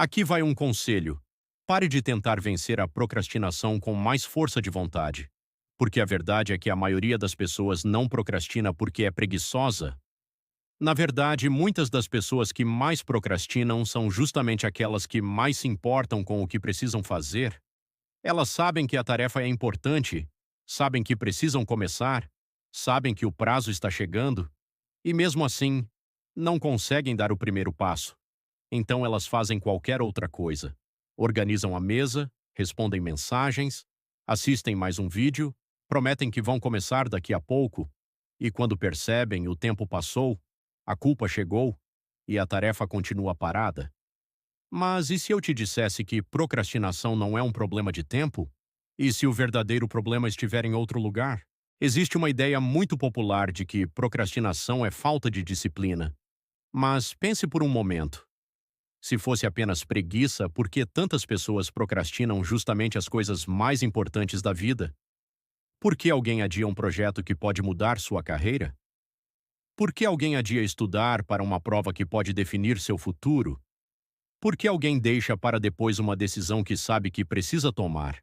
Aqui vai um conselho. Pare de tentar vencer a procrastinação com mais força de vontade. Porque a verdade é que a maioria das pessoas não procrastina porque é preguiçosa. Na verdade, muitas das pessoas que mais procrastinam são justamente aquelas que mais se importam com o que precisam fazer. Elas sabem que a tarefa é importante, sabem que precisam começar, sabem que o prazo está chegando, e mesmo assim, não conseguem dar o primeiro passo. Então elas fazem qualquer outra coisa. Organizam a mesa, respondem mensagens, assistem mais um vídeo, prometem que vão começar daqui a pouco, e quando percebem o tempo passou, a culpa chegou e a tarefa continua parada. Mas e se eu te dissesse que procrastinação não é um problema de tempo? E se o verdadeiro problema estiver em outro lugar? Existe uma ideia muito popular de que procrastinação é falta de disciplina. Mas pense por um momento. Se fosse apenas preguiça, por que tantas pessoas procrastinam justamente as coisas mais importantes da vida? Por que alguém adia um projeto que pode mudar sua carreira? Por que alguém adia estudar para uma prova que pode definir seu futuro? Por que alguém deixa para depois uma decisão que sabe que precisa tomar?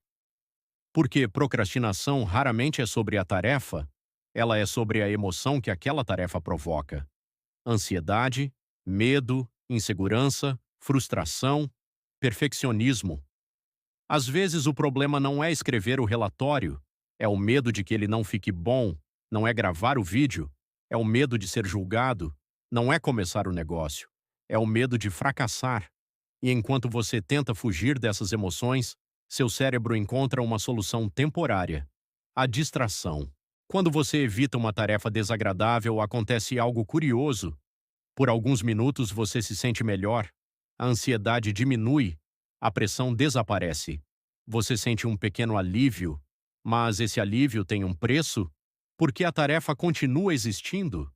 Porque procrastinação raramente é sobre a tarefa, ela é sobre a emoção que aquela tarefa provoca. Ansiedade, medo, insegurança, frustração, perfeccionismo. Às vezes o problema não é escrever o relatório, é o medo de que ele não fique bom, não é gravar o vídeo, é o medo de ser julgado, não é começar o negócio, é o medo de fracassar. E enquanto você tenta fugir dessas emoções, seu cérebro encontra uma solução temporária: a distração. Quando você evita uma tarefa desagradável, acontece algo curioso. Por alguns minutos você se sente melhor, a ansiedade diminui, a pressão desaparece. Você sente um pequeno alívio, mas esse alívio tem um preço, porque a tarefa continua existindo.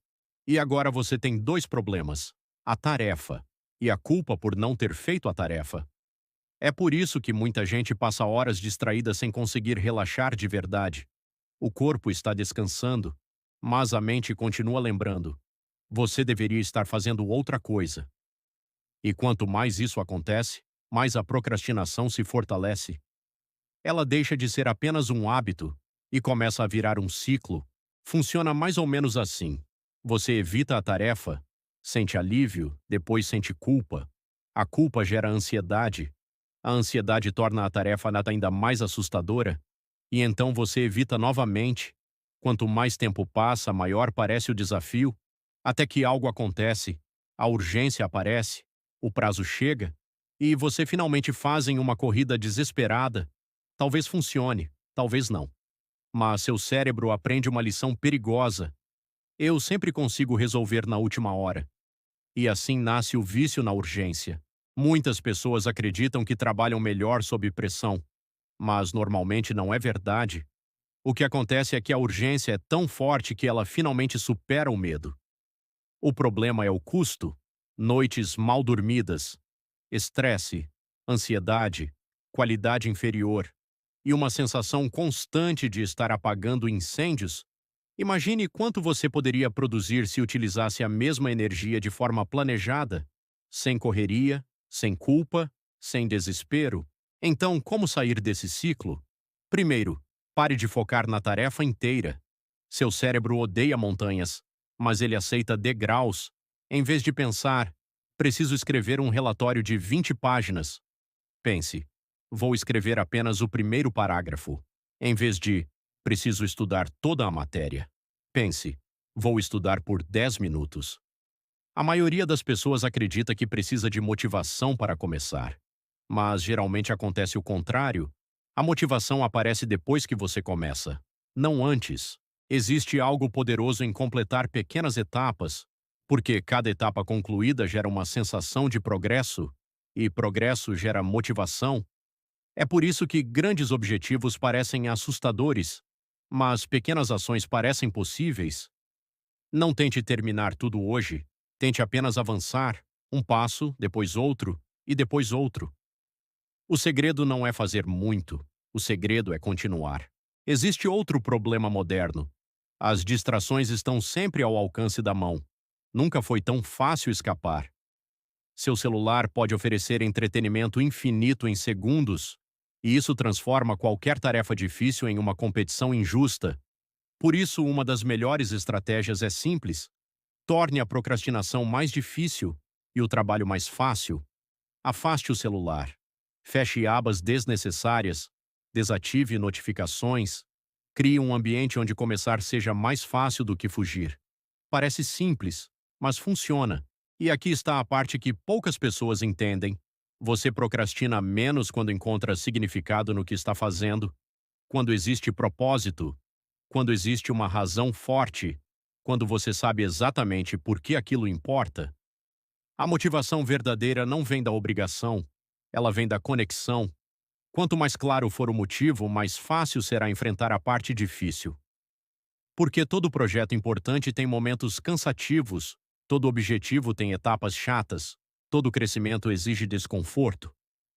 E agora você tem dois problemas: a tarefa e a culpa por não ter feito a tarefa. É por isso que muita gente passa horas distraída sem conseguir relaxar de verdade. O corpo está descansando, mas a mente continua lembrando. Você deveria estar fazendo outra coisa. E quanto mais isso acontece, mais a procrastinação se fortalece. Ela deixa de ser apenas um hábito e começa a virar um ciclo. Funciona mais ou menos assim. Você evita a tarefa, sente alívio, depois sente culpa. A culpa gera ansiedade. A ansiedade torna a tarefa ainda mais assustadora. E então você evita novamente. Quanto mais tempo passa, maior parece o desafio, até que algo acontece, a urgência aparece, o prazo chega, e você finalmente fazem uma corrida desesperada. Talvez funcione, talvez não. Mas seu cérebro aprende uma lição perigosa. Eu sempre consigo resolver na última hora. E assim nasce o vício na urgência. Muitas pessoas acreditam que trabalham melhor sob pressão, mas normalmente não é verdade. O que acontece é que a urgência é tão forte que ela finalmente supera o medo. O problema é o custo: noites mal dormidas, estresse, ansiedade, qualidade inferior e uma sensação constante de estar apagando incêndios. Imagine quanto você poderia produzir se utilizasse a mesma energia de forma planejada, sem correria, sem culpa, sem desespero. Então, como sair desse ciclo? Primeiro, pare de focar na tarefa inteira. Seu cérebro odeia montanhas, mas ele aceita degraus. Em vez de pensar, preciso escrever um relatório de 20 páginas. Pense, vou escrever apenas o primeiro parágrafo. Em vez de, preciso estudar toda a matéria. Pense, vou estudar por 10 minutos. A maioria das pessoas acredita que precisa de motivação para começar. Mas geralmente acontece o contrário. A motivação aparece depois que você começa, não antes. Existe algo poderoso em completar pequenas etapas, porque cada etapa concluída gera uma sensação de progresso, e progresso gera motivação. É por isso que grandes objetivos parecem assustadores, mas pequenas ações parecem possíveis. Não tente terminar tudo hoje, tente apenas avançar, um passo, depois outro e depois outro. O segredo não é fazer muito, o segredo é continuar. Existe outro problema moderno. As distrações estão sempre ao alcance da mão. Nunca foi tão fácil escapar. Seu celular pode oferecer entretenimento infinito em segundos, e isso transforma qualquer tarefa difícil em uma competição injusta. Por isso, uma das melhores estratégias é simples: torne a procrastinação mais difícil e o trabalho mais fácil. Afaste o celular. Feche abas desnecessárias. Desative notificações. Crie um ambiente onde começar seja mais fácil do que fugir. Parece simples, mas funciona. E aqui está a parte que poucas pessoas entendem. Você procrastina menos quando encontra significado no que está fazendo, quando existe propósito, quando existe uma razão forte, quando você sabe exatamente por que aquilo importa. A motivação verdadeira não vem da obrigação, ela vem da conexão. Quanto mais claro for o motivo, mais fácil será enfrentar a parte difícil. Porque todo projeto importante tem momentos cansativos, todo objetivo tem etapas chatas, todo crescimento exige desconforto.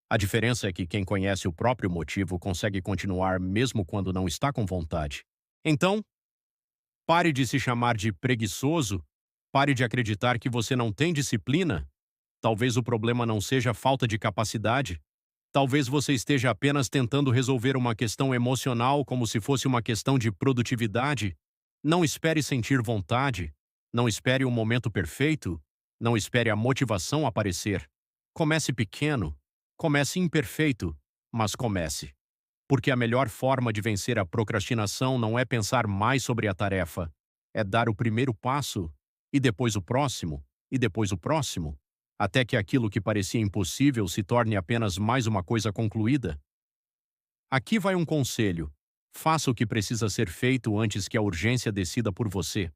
A diferença é que quem conhece o próprio motivo consegue continuar mesmo quando não está com vontade. Então, pare de se chamar de preguiçoso, pare de acreditar que você não tem disciplina. Talvez o problema não seja falta de capacidade. Talvez você esteja apenas tentando resolver uma questão emocional como se fosse uma questão de produtividade. Não espere sentir vontade. Não espere o momento perfeito. Não espere a motivação aparecer. Comece pequeno. Comece imperfeito, mas comece. Porque a melhor forma de vencer a procrastinação não é pensar mais sobre a tarefa. É dar o primeiro passo, e depois o próximo, e depois o próximo, até que aquilo que parecia impossível se torne apenas mais uma coisa concluída. Aqui vai um conselho: faça o que precisa ser feito antes que a urgência decida por você.